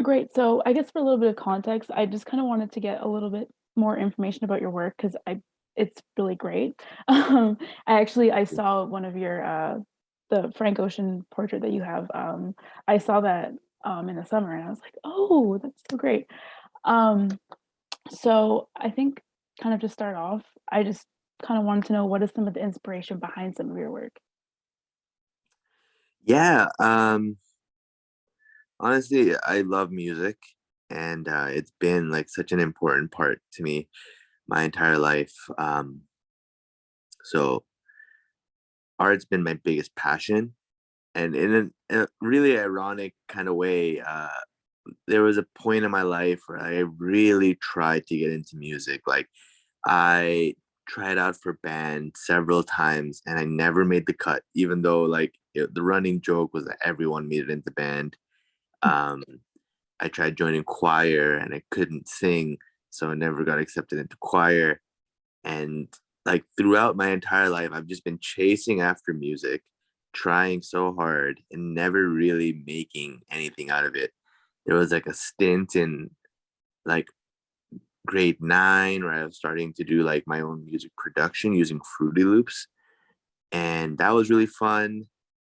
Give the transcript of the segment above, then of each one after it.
Great. So I guess for a little bit of context, I just kind of wanted to get a little bit more information about your work because I it's really great. Um, I saw one of your the Frank Ocean portrait that you have. I saw that in the summer and I was like, oh, that's so great. Um, so I think kind of to start off, I just kind of wanted to know what is some of the inspiration behind some of your work. Yeah, honestly, I love music, and it's been like such an important part to me my entire life. So art's been my biggest passion, and in a really ironic kind of way, there was a point in my life where I really tried to get into music. Like I tried out for band several times, and I never made the cut, even though the running joke was that everyone made it into band. Um, I tried joining choir and I couldn't sing, so I never got accepted into choir. And like throughout my entire life, I've just been chasing after music, trying so hard and never really making anything out of it. There was like a stint in like grade 9 where I was starting to do like my own music production using Fruity Loops, and that was really fun.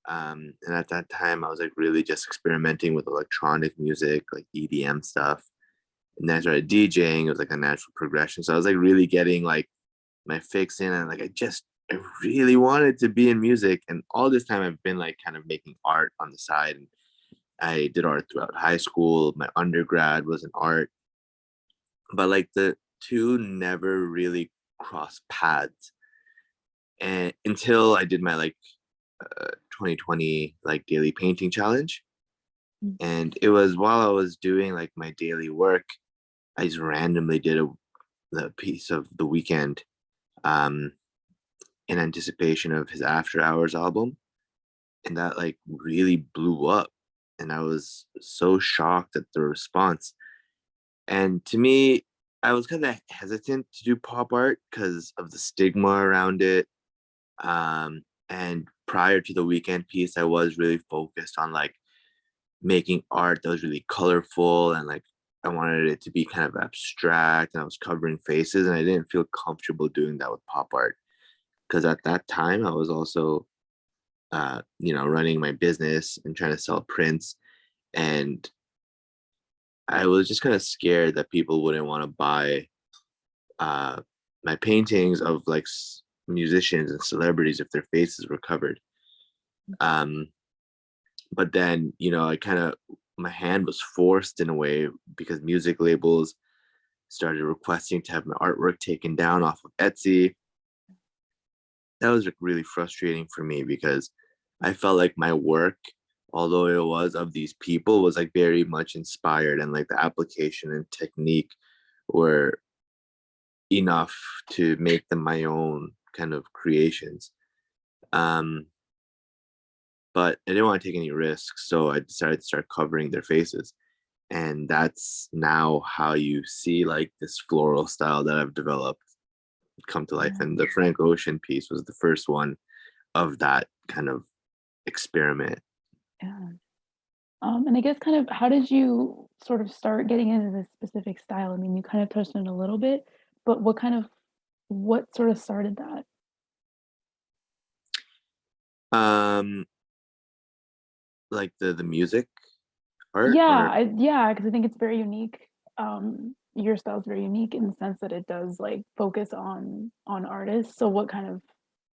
And at that time, I was like really just experimenting with electronic music, like EDM stuff. And then I started DJing. It was like a natural progression. So I was like really getting like my fix in, and like I really wanted to be in music. And all this time, I've been like kind of making art on the side. And I did art throughout high school. My undergrad was in art, but like the two never really crossed paths. And until I did my 2020 like daily painting challenge. Mm. And it was while I was doing like my daily work, I just randomly did the piece of the weekend, um, in anticipation of his After Hours album. And that like really blew up. And I was so shocked at the response. And to me, I was kind of hesitant to do pop art because of the stigma around it. And prior to the weekend piece, I was really focused on like making art that was really colorful, and like I wanted it to be kind of abstract, and I was covering faces, and I didn't feel comfortable doing that with pop art because at that time I was also running my business and trying to sell prints, and I was just kind of scared that people wouldn't want to buy uh my paintings of like musicians and celebrities if their faces were covered. um but then I kind of, my hand was forced in a way because music labels started requesting to have my artwork taken down off of Etsy. That was like really frustrating for me because I felt like my work, although it was of these people, was like very much inspired, and like the application and technique were enough to make them my own kind of creations. Um, but I didn't want to take any risks, so I decided to start covering their faces. And that's now how you see like this floral style that I've developed come to life. Yeah. And the Frank Ocean piece was the first one of that kind of experiment. Yeah. And I guess kind of how did you sort of start getting into this specific style? I mean, you kind of touched on it a little bit, but what sort of started that? Um, like the music art or Yeah, because I think it's very unique. Your style is very unique in the sense that it does like focus on artists. So what kind of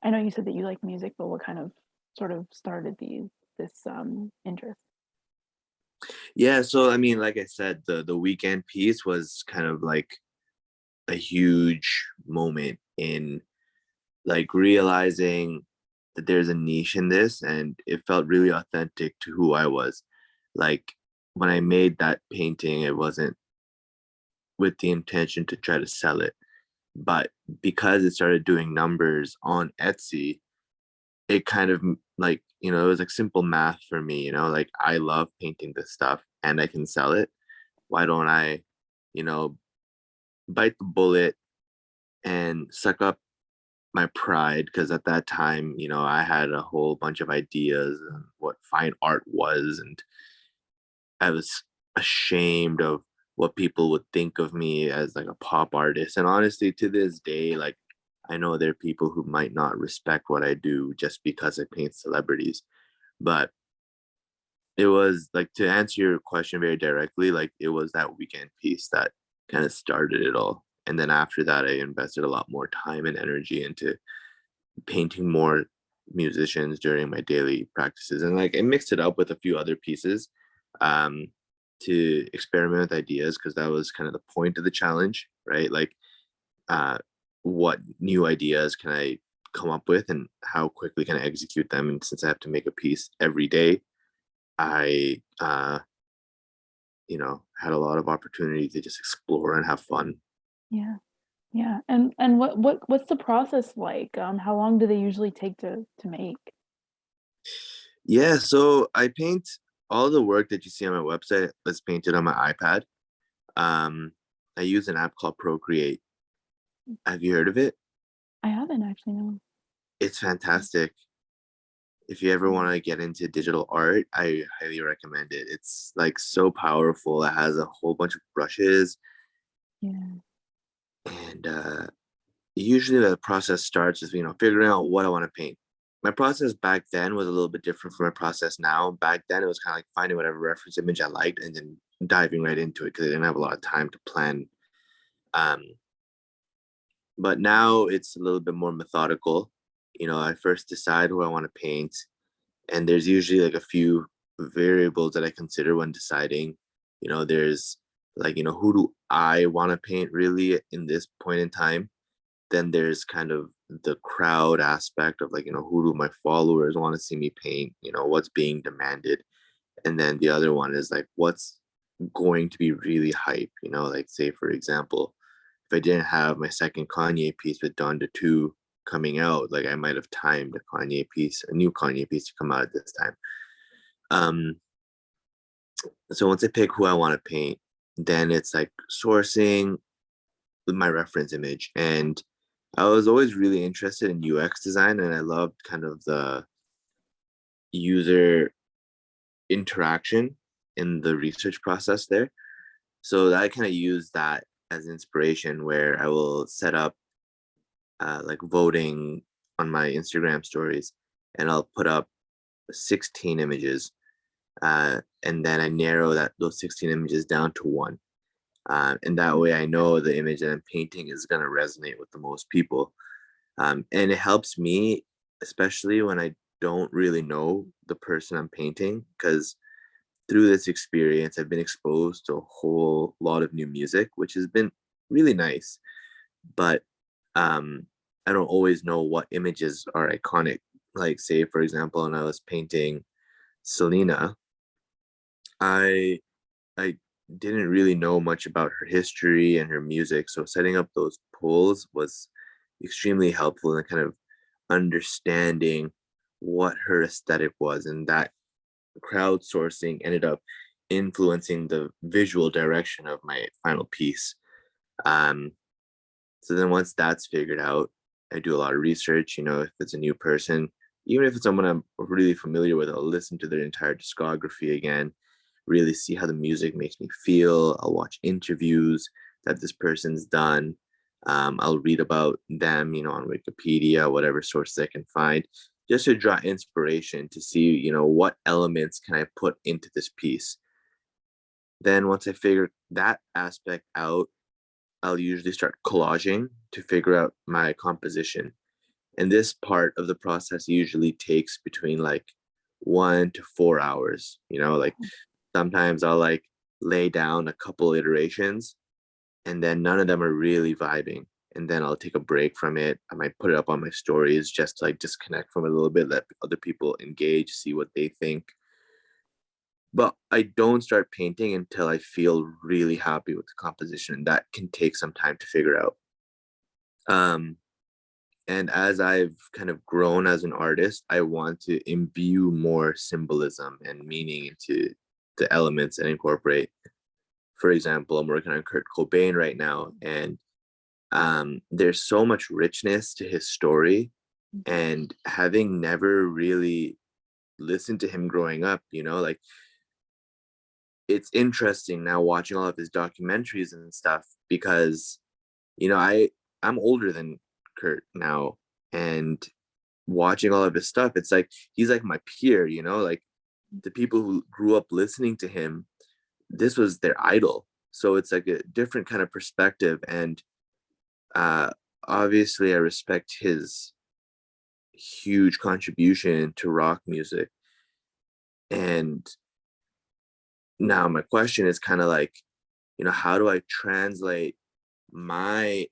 I know you said that you like music, but what kind of sort of started this interest? yeah. So I mean, like I said, the weekend piece was kind of like a huge moment in like realizing that there's a niche in this, and it felt really authentic to who I was. Like when I made that painting, it wasn't with the intention to try to sell it, but because it started doing numbers on Etsy, it kind of like, it was like simple math for me, like I love painting this stuff and I can sell it. Why don't I, you know, bite the bullet and suck up my pride? Because at that time, I had a whole bunch of ideas on what fine art was, and I was ashamed of what people would think of me as like a pop artist. And honestly, to this day, like I know there are people who might not respect what I do just because I paint celebrities. But it was like, to answer your question very directly, like it was that weekend piece that kind of started it all. And then after that, I invested a lot more time and energy into painting more musicians during my daily practices, and like I mixed it up with a few other pieces um to experiment with ideas, because that was kind of the point of the challenge, right? Like uh what new ideas can I come up with, and how quickly can I execute them? And since I have to make a piece every day, I had a lot of opportunity to just explore and have fun. Yeah. Yeah, and what's the process like? How long do they usually take to make? Yeah, so I paint all the work that you see on my website is painted on my iPad. I use an app called Procreate. Have you heard of it? I haven't actually, no. It's fantastic. If you ever want to get into digital art, I highly recommend it. It's like so powerful. It has a whole bunch of brushes, Yeah. and usually the process starts with figuring out what I want to paint. My process back then was a little bit different from my process now. Back then, it was kind of like finding whatever reference image I liked and then diving right into it because I didn't have a lot of time to plan. Um, but now it's a little bit more methodical. I first decide who I want to paint, and there's usually like a few variables that I consider when deciding. There's like, who do I want to paint really in this point in time? Then there's kind of the crowd aspect of like, who do my followers want to see me paint? What's being demanded? And then the other one is like, what's going to be really hype? Like, say for example, if I didn't have my second Kanye piece with Donda 2 coming out, like I might have timed a new Kanye piece to come out at this time. Um, so once I pick who I want to paint, then it's like sourcing my reference image. And I was always really interested in UX design, and I loved kind of the user interaction in the research process there. So I kind of use that as inspiration, where I will set up like voting on my Instagram stories, and I'll put up 16 images, and then I narrow those 16 images down to one. And that way I know the image that I'm painting is going to resonate with the most people. And it helps me, especially when I don't really know the person I'm painting, because through this experience, I've been exposed to a whole lot of new music, which has been really nice. But um, I don't always know what images are iconic. Like, say, for example, when I was painting Selena, I I didn't really know much about her history and her music, so setting up those polls was extremely helpful in kind of understanding what her aesthetic was, and that crowdsourcing ended up influencing the visual direction of my final piece. Um, so then once that's figured out, I do a lot of research. If it's a new person, even if it's someone I'm really familiar with, I'll listen to their entire discography again, really see how the music makes me feel. I'll watch interviews that this person's done. I'll read about them, on Wikipedia, whatever sources I can find, just to draw inspiration to see, what elements can I put into this piece. Then once I figure that aspect out, I'll usually start collaging to figure out my composition. And this part of the process usually takes between like 1 to 4 hours. Like sometimes I'll like lay down a couple iterations, and then none of them are really vibing. And then I'll take a break from it. I might put it up on my stories just to like disconnect from it a little bit, let other people engage, see what they think. But I don't start painting until I feel really happy with the composition. And that can take some time to figure out. Um, and as I've kind of grown as an artist, I want to imbue more symbolism and meaning into the elements and incorporate. For example, I'm working on Kurt Cobain right now, and there's so much richness to his story. And having never really listened to him growing up, like it's interesting now watching all of his documentaries and stuff because I'm older than Kurt now, and watching all of his stuff, it's like he's like my peer, like the people who grew up listening to him, this was their idol. So it's like a different kind of perspective. And uh obviously I respect his huge contribution to rock music. And now my question is kind of like, how do I translate my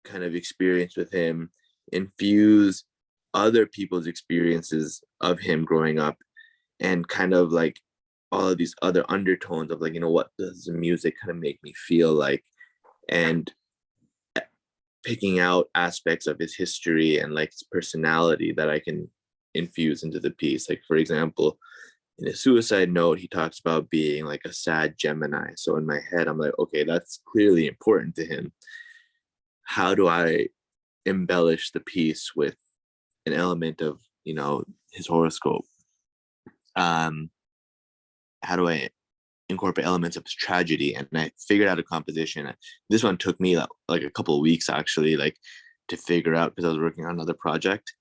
kind of experience with him, infuse other people's experiences of him growing up, and kind of like all of these other undertones of like, what does the music kind of make me feel like, and picking out aspects of his history and like his personality that I can infuse into the piece. Like, for example, in a suicide note, he talks about being like a sad Gemini. So in my head, I'm like, okay, that's clearly important to him. How do I embellish the piece with an element of, his horoscope? Um, how do I incorporate elements of his tragedy? And I figured out a composition. This one took me like a couple of weeks actually, like to figure out, because I was working on another project.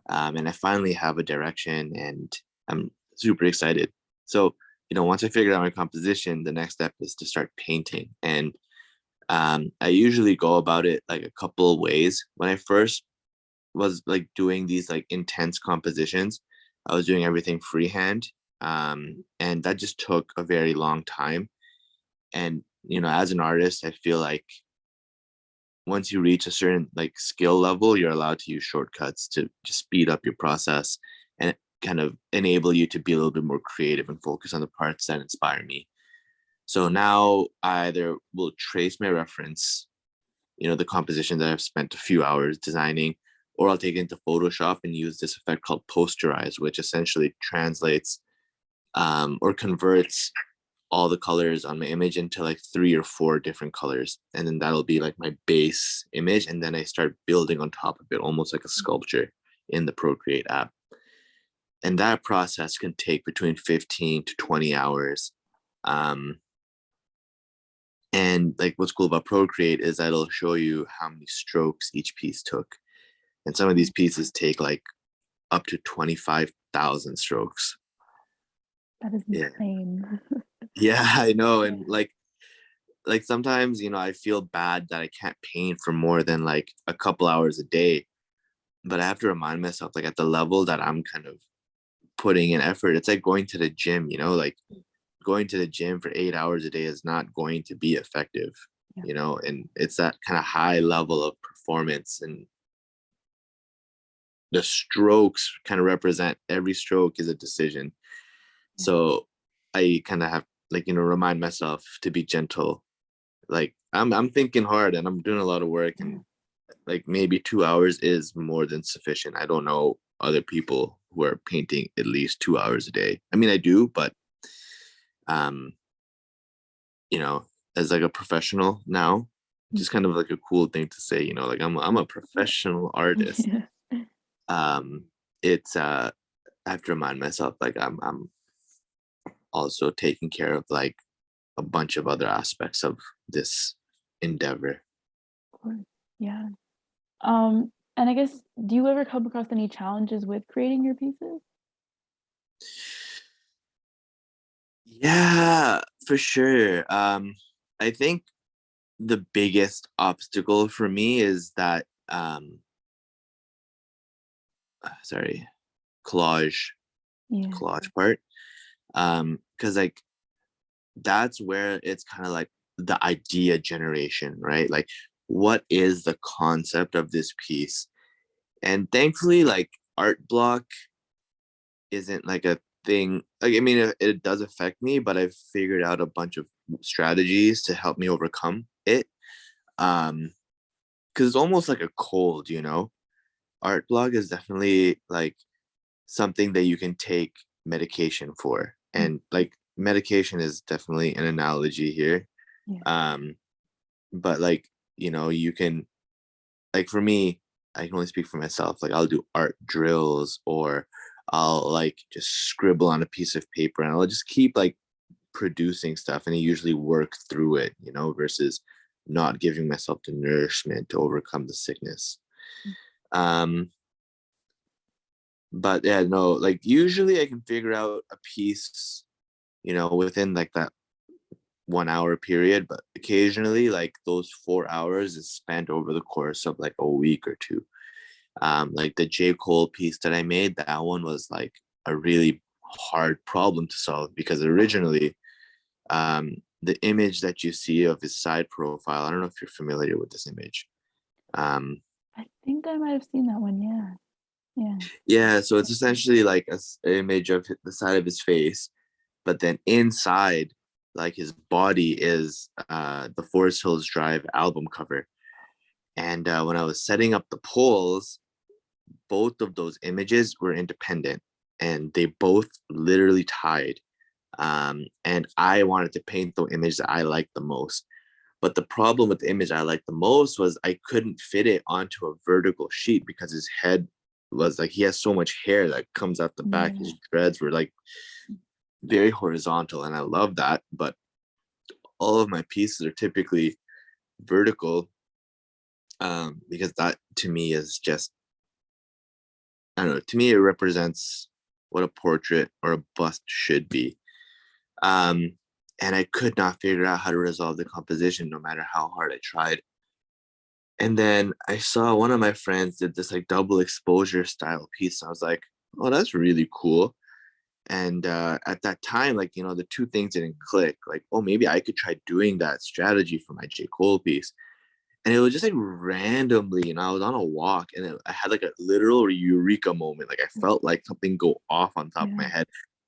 And I finally have a direction, and I'm super excited. So, once I figured out my composition, the next step is to start painting. And I usually go about it like a couple of ways. When I first was like doing these like intense compositions, I was doing everything freehand. And that just took a very long time. And, as an artist, I feel like once you reach a certain like skill level, you're allowed to use shortcuts to just speed up your process and kind of enable you to be a little bit more creative and focus on the parts that inspire me. So now I either will trace my reference, the composition that I've spent a few hours designing, or I'll take it into Photoshop and use this effect called posterize, which essentially translates or converts all the colors on my image into like 3 or 4 different colors. And then that'll be like my base image. And then I start building on top of it, almost like a sculpture in the Procreate app. And that process can take between 15 to 20 hours. And like what's cool about Procreate is that it'll show you how many strokes each piece took. And some of these pieces take like up to 25,000 strokes. That is Yeah. insane. Yeah, I know. Yeah. And like sometimes, I feel bad that I can't paint for more than like a couple hours a day. But I have to remind myself, like at the level that I'm kind of putting in effort, it's like going to the gym, like going to the gym for 8 hours a day is not going to be effective, Yeah. and it's that kind of high level of performance. And the strokes kind of represent, every stroke is a decision. Yeah. So I kind of have like, remind myself to be gentle. Like I'm thinking hard and I'm doing a lot of work, Yeah. and like maybe 2 hours is more than sufficient. I don't know other people who are painting at least 2 hours a day. I mean, I do, but um, as like a professional now, just kind of like a cool thing to say, like I'm a professional artist. Yeah. It's I have to remind myself like I'm also taking care of like a bunch of other aspects of this endeavor. Of course. Yeah. And I guess, do you ever come across any challenges with creating your pieces? Yeah, for sure. I think the biggest obstacle for me is that sorry, collage Yeah. collage part. Because like that's where it's kind of like the idea generation, right? Like what is the concept of this piece? And thankfully, like art block isn't like a thing. Like I mean, it does affect me, but I've figured out a bunch of strategies to help me overcome it. Because it's almost like a cold, art block is definitely like something that you can take medication for. Mm. And like medication is definitely an analogy here. Yeah. um but like, you can, like for me, I can only speak for myself. Like I'll do art drills, or I'll like just scribble on a piece of paper, and I'll just keep like producing stuff, and I usually work through it, versus not giving myself the nourishment to overcome the sickness. Um, but yeah, no, like usually I can figure out a piece, within like that 1 hour period, but occasionally like those 4 hours is spent over the course of like a week or two. Like the J. Cole piece that I made, that one was like a really hard problem to solve because originally, the image that you see of his side profile, I don't know if you're familiar with this image. Um, I think I might have seen that one, yeah. Yeah. yeah, so it's essentially like an image of the side of his face, but then inside, like his body is the Forest Hills Drive album cover. And when I was setting up the polls, both of those images were independent and they both literally tied. And I wanted to paint the image that I liked the most. But the problem with the image I liked the most was I couldn't fit it onto a vertical sheet because his head was like, he has so much hair that comes out the back. Yeah. His dreads were like very horizontal, and I love that. But all of my pieces are typically vertical, because that to me is just, I don't know, to me it represents what a portrait or a bust should be. Um, and I could not figure out how to resolve the composition no matter how hard I tried. And then I saw one of my friends did this like double exposure style piece. And I was like, oh, that's really cool. And at that time, like, the two things didn't click. Like, oh, maybe I could try doing that strategy for my J. Cole piece. And it was just like randomly, I was on a walk and I had like a literal eureka moment. Like I felt like something go off on top of my Yeah. head.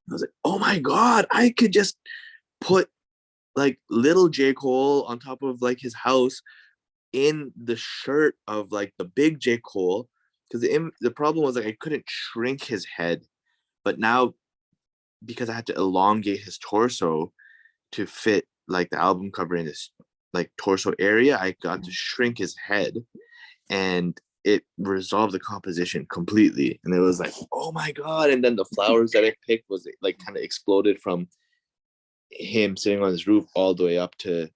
I was like, oh my God, I could just put like little J. Cole on top of like his house in the shirt of like the big J. Cole. Because the problem was like I couldn't shrink his head. But now, because I had to elongate his torso to fit like the album cover in this like torso area, I got to shrink his head, and it resolved the composition completely. And it was like, oh my God. And then the flowers that I picked was like kind of exploded from him sitting on his roof all the way up to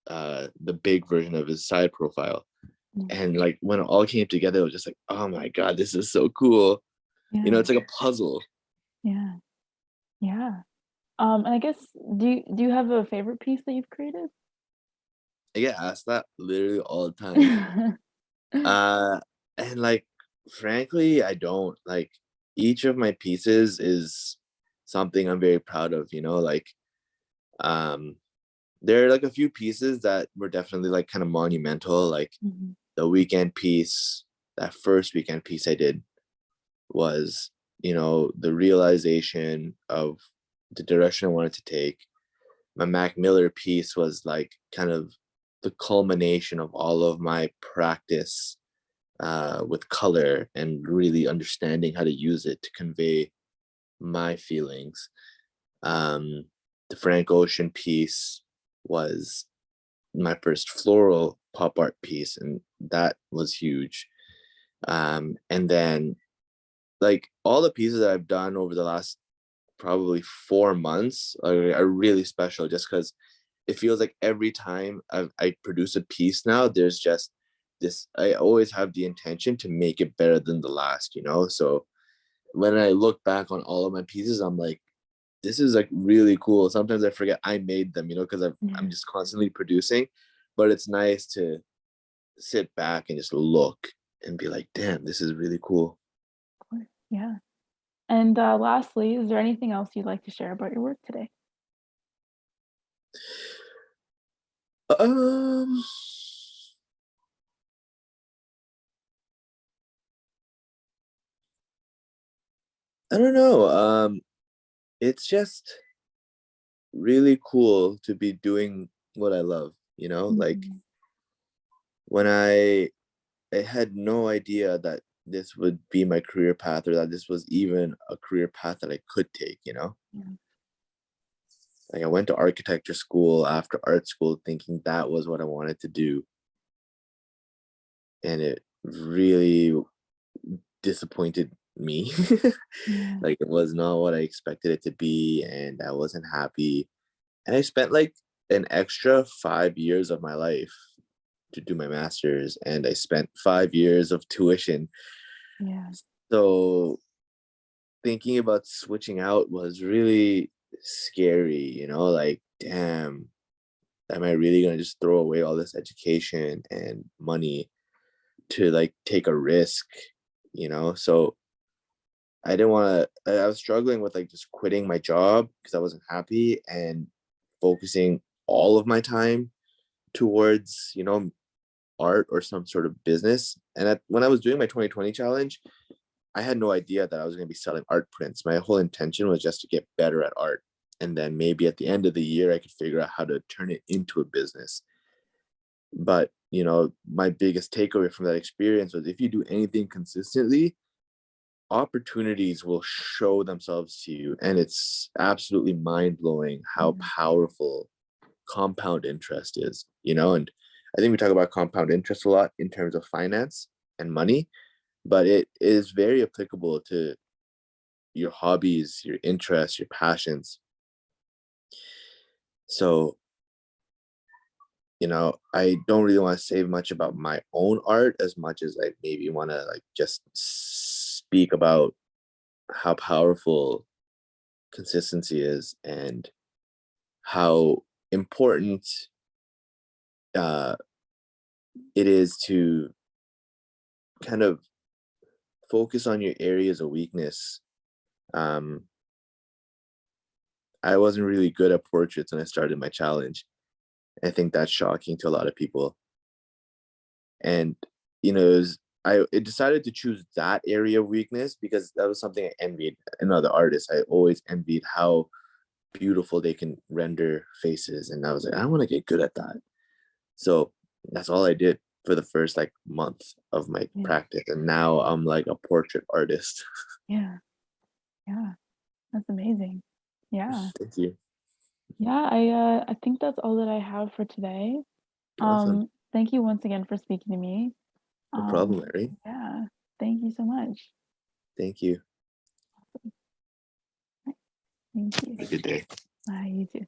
the big version of his side profile. And like when it all came together, it was just like, oh my God, this is so cool. Yeah. It's like a puzzle. Yeah. Yeah. And I guess do you have a favorite piece that you've created? I get asked that literally all the time. Uh, and like, frankly, I don't like, each of my pieces is something I'm very proud of, like, um, there are like a few pieces that were definitely like kind of monumental, like Mhm. the weekend piece, that first weekend piece I did was, the realization of the direction I wanted to take. My Mac Miller piece was like kind of the culmination of all of my practice with color and really understanding how to use it to convey my feelings. Um, the Frank Ocean piece was my first floral pop art piece, and that was huge. And then, like, all the pieces that I've done over the last probably 4 months are really special just because it feels like every time I produce a piece now, there's just this, I always have the intention to make it better than the last, So when I look back on all of my pieces, I'm like, this is like really cool. Sometimes I forget I made them, because I'm Yeah. just constantly producing, but it's nice to sit back and just look and be like, damn, this is really cool. Of course. Yeah. And lastly, is there anything else you'd like to share about your work today? Um, I don't know. It's just really cool to be doing what I love, like Mhm. when I had no idea that this would be my career path or that this was even a career path that I could take, Yeah. Like I went to architecture school after art school thinking that was what I wanted to do, and it really disappointed me. Yeah. Like it was not what I expected it to be, and I wasn't happy. And I spent like an extra 5 years of my life to do my master's, and I spent 5 years of tuition. Yeah. So thinking about switching out was really scary, like, damn, am I really going to just throw away all this education and money to like take a risk, So I didn't want to, I was struggling with like just quitting my job because I wasn't happy and focusing all of my time towards, art or some sort of business. And when I was doing my 2020 challenge, I had no idea that I was going to be selling art prints. My whole intention was just to get better at art. And then maybe at the end of the year, I could figure out how to turn it into a business. But, my biggest takeaway from that experience was if you do anything consistently, opportunities will show themselves to you. And it's absolutely mind blowing how Yeah. powerful compound interest is, and I think we talk about compound interest a lot in terms of finance and money, but it is very applicable to your hobbies, your interests, your passions. So, I don't really want to say much about my own art as much as I maybe want to like just speak about how powerful consistency is and how important uh, it is to kind of focus on your areas of weakness. Um, I wasn't really good at portraits when I started my challenge. I think that's shocking to a lot of people. And I decided to choose that area of weakness because that was something I envied in other artists. I always envied how beautiful they can render faces, and I was like, I want to get good at that. So that's all I did for the first like month of my Yeah. practice, and now I'm like a portrait artist. Yeah. Yeah. That's amazing. Yeah. Thank you. Yeah, I think that's all that I have for today. Awesome. Thank you once again for speaking to me. No problem, Um, Larry. yeah, thank you so much. Thank you. Thank you. Have a good day. Bye, you too.